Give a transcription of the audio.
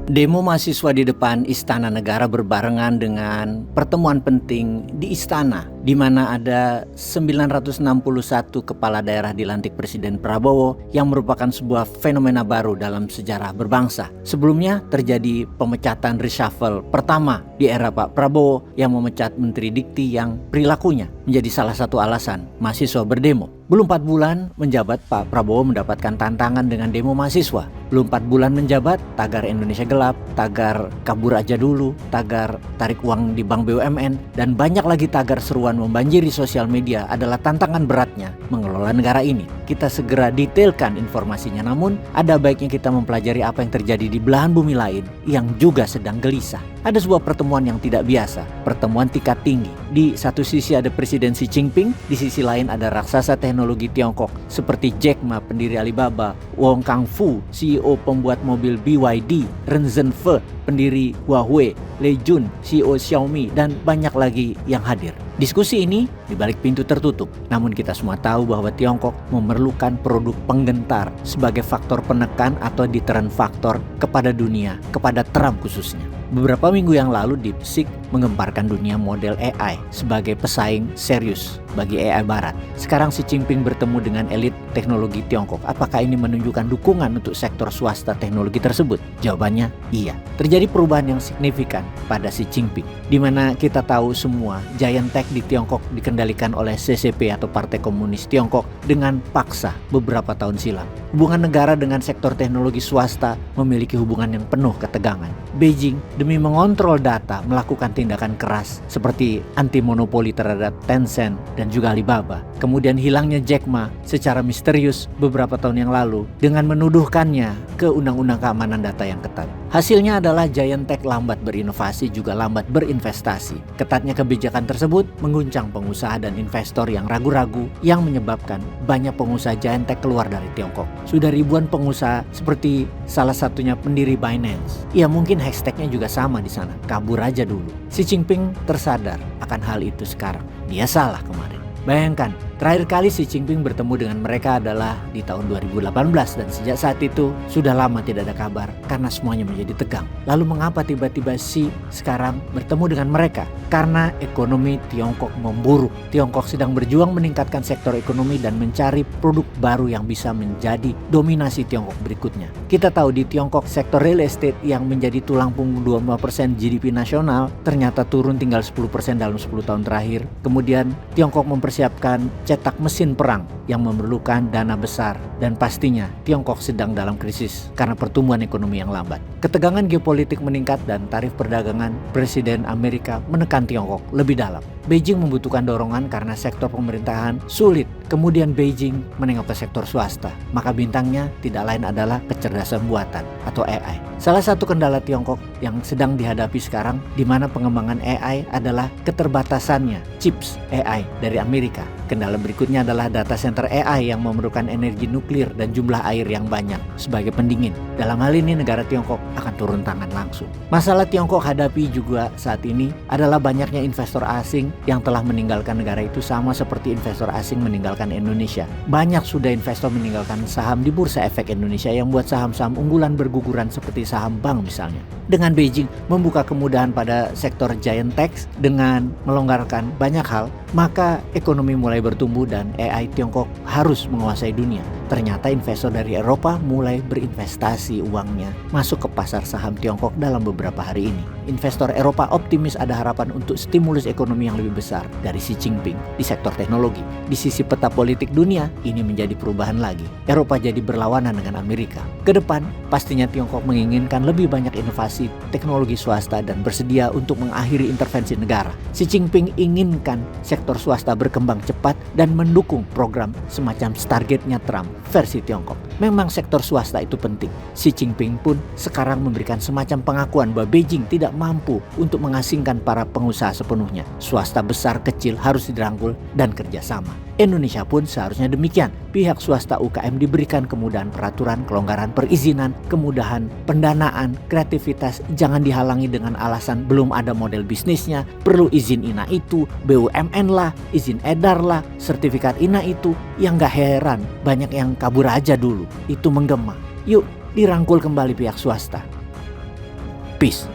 Demo mahasiswa di depan Istana Negara berbarengan dengan pertemuan penting di Istana, di mana ada 961 kepala daerah dilantik Presiden Prabowo yang merupakan sebuah fenomena baru dalam sejarah berbangsa. Sebelumnya terjadi pemecatan reshuffle pertama di era Pak Prabowo yang memecat Menteri Dikti yang perilakunya menjadi salah satu alasan mahasiswa berdemo. Belum 4 bulan menjabat, Pak Prabowo mendapatkan tantangan dengan demo mahasiswa. Belum 4 bulan menjabat, tagar Indonesia gelap, tagar kabur aja dulu, tagar tarik uang di bank BUMN, dan banyak lagi tagar seruan membanjiri sosial media adalah tantangan beratnya mengelola negara ini. Kita segera detailkan informasinya, namun ada baiknya kita mempelajari apa yang terjadi di belahan bumi lain yang juga sedang gelisah. Ada sebuah pertemuan yang tidak biasa, pertemuan tingkat tinggi. Di satu sisi ada Presiden Xi Jinping, di sisi lain ada raksasa teknologi Tiongkok seperti Jack Ma, pendiri Alibaba, Wong Kangfu, CEO pembuat mobil BYD, Ren Zhenghe, pendiri Huawei, Lei Jun, CEO Xiaomi, dan banyak lagi yang hadir. Diskusi ini di balik pintu tertutup, namun kita semua tahu bahwa Tiongkok memerlukan produk penggentar sebagai faktor penekan atau deterrent faktor kepada dunia, kepada Trump khususnya. Beberapa minggu yang lalu DeepSeek menggemparkan dunia model AI sebagai pesaing serius bagi AI Barat. Sekarang Xi Jinping bertemu dengan elit teknologi Tiongkok. Apakah ini menunjukkan dukungan untuk sektor swasta teknologi tersebut? Jawabannya iya. Terjadi perubahan yang signifikan pada Xi Jinping, di mana kita tahu semua giant tech di Tiongkok dikendalikan oleh CCP atau Partai Komunis Tiongkok dengan paksa beberapa tahun silam. Hubungan negara dengan sektor teknologi swasta memiliki hubungan yang penuh ketegangan. Beijing demi mengontrol data melakukan tindakan keras seperti anti monopoli terhadap Tencent dan juga Alibaba. Kemudian hilangnya Jack Ma secara misterius beberapa tahun yang lalu dengan menuduhkannya ke undang-undang keamanan data yang ketat. Hasilnya adalah giant tech lambat berinovasi juga lambat berinvestasi. Ketatnya kebijakan tersebut mengguncang pengusaha dan investor yang ragu-ragu yang menyebabkan banyak pengusaha giant tech keluar dari Tiongkok. Sudah ribuan pengusaha seperti salah satunya pendiri Binance. Ya mungkin hashtagnya juga sama di sana, kabur aja dulu. Xi Jinping tersadar akan hal itu sekarang. Dia salah kemarin. Bayangkan, terakhir kali Xi Jinping bertemu dengan mereka adalah di tahun 2018 dan sejak saat itu sudah lama tidak ada kabar karena semuanya menjadi tegang. Lalu mengapa tiba-tiba Xi sekarang bertemu dengan mereka? Karena ekonomi Tiongkok memburuk. Tiongkok sedang berjuang meningkatkan sektor ekonomi dan mencari produk baru yang bisa menjadi dominasi Tiongkok berikutnya. Kita tahu di Tiongkok sektor real estate yang menjadi tulang punggung 25% GDP nasional ternyata turun tinggal 10% dalam 10 tahun terakhir. Kemudian Tiongkok mempersiapkan cetak mesin perang yang memerlukan dana besar dan pastinya Tiongkok sedang dalam krisis karena pertumbuhan ekonomi yang lambat. Ketegangan geopolitik meningkat dan tarif perdagangan Presiden Amerika menekan Tiongkok lebih dalam. Beijing membutuhkan dorongan karena sektor pemerintahan sulit. Kemudian Beijing menengok ke sektor swasta. Maka bintangnya tidak lain adalah kecerdasan buatan atau AI. Salah satu kendala Tiongkok yang sedang dihadapi sekarang di mana pengembangan AI adalah keterbatasannya chips AI dari Amerika. Kendala berikutnya adalah data center AI yang memerlukan energi nuklir dan jumlah air yang banyak sebagai pendingin. Dalam hal ini negara Tiongkok akan turun tangan langsung. Masalah Tiongkok hadapi juga saat ini adalah banyaknya investor asing yang telah meninggalkan negara itu sama seperti investor asing meninggalkan Indonesia. Banyak sudah investor meninggalkan saham di Bursa Efek Indonesia yang buat saham-saham unggulan berguguran seperti saham bank misalnya. Dengan Beijing membuka kemudahan pada sektor giant tech dengan melonggarkan banyak hal, maka ekonomi mulai bertumbuh dan AI Tiongkok harus menguasai dunia. Ternyata investor dari Eropa mulai berinvestasi uangnya masuk ke pasar saham Tiongkok dalam beberapa hari ini. Investor Eropa optimis ada harapan untuk stimulus ekonomi yang lebih besar dari Xi Jinping di sektor teknologi. Di sisi peta politik dunia, ini menjadi perubahan lagi. Eropa jadi berlawanan dengan Amerika. Kedepan, pastinya Tiongkok menginginkan lebih banyak inovasi teknologi swasta dan bersedia untuk mengakhiri intervensi negara. Xi Jinping inginkan sektor swasta berkembang cepat dan mendukung program semacam Stargate-nya Trump versi Tiongkok. Memang sektor swasta itu penting. Xi Jinping pun sekarang memberikan semacam pengakuan bahwa Beijing tidak mampu untuk mengasingkan para pengusaha sepenuhnya. Swasta besar kecil harus dirangkul dan kerjasama. Indonesia pun seharusnya demikian. Pihak swasta UKM diberikan kemudahan peraturan, kelonggaran perizinan, kemudahan pendanaan, kreativitas jangan dihalangi dengan alasan belum ada model bisnisnya, perlu izin INA itu, BUMN lah, izin edar lah, sertifikat INA itu. Yang gak heran banyak yang kabur aja dulu. Itu menggema. Yuk dirangkul kembali pihak swasta. Peace.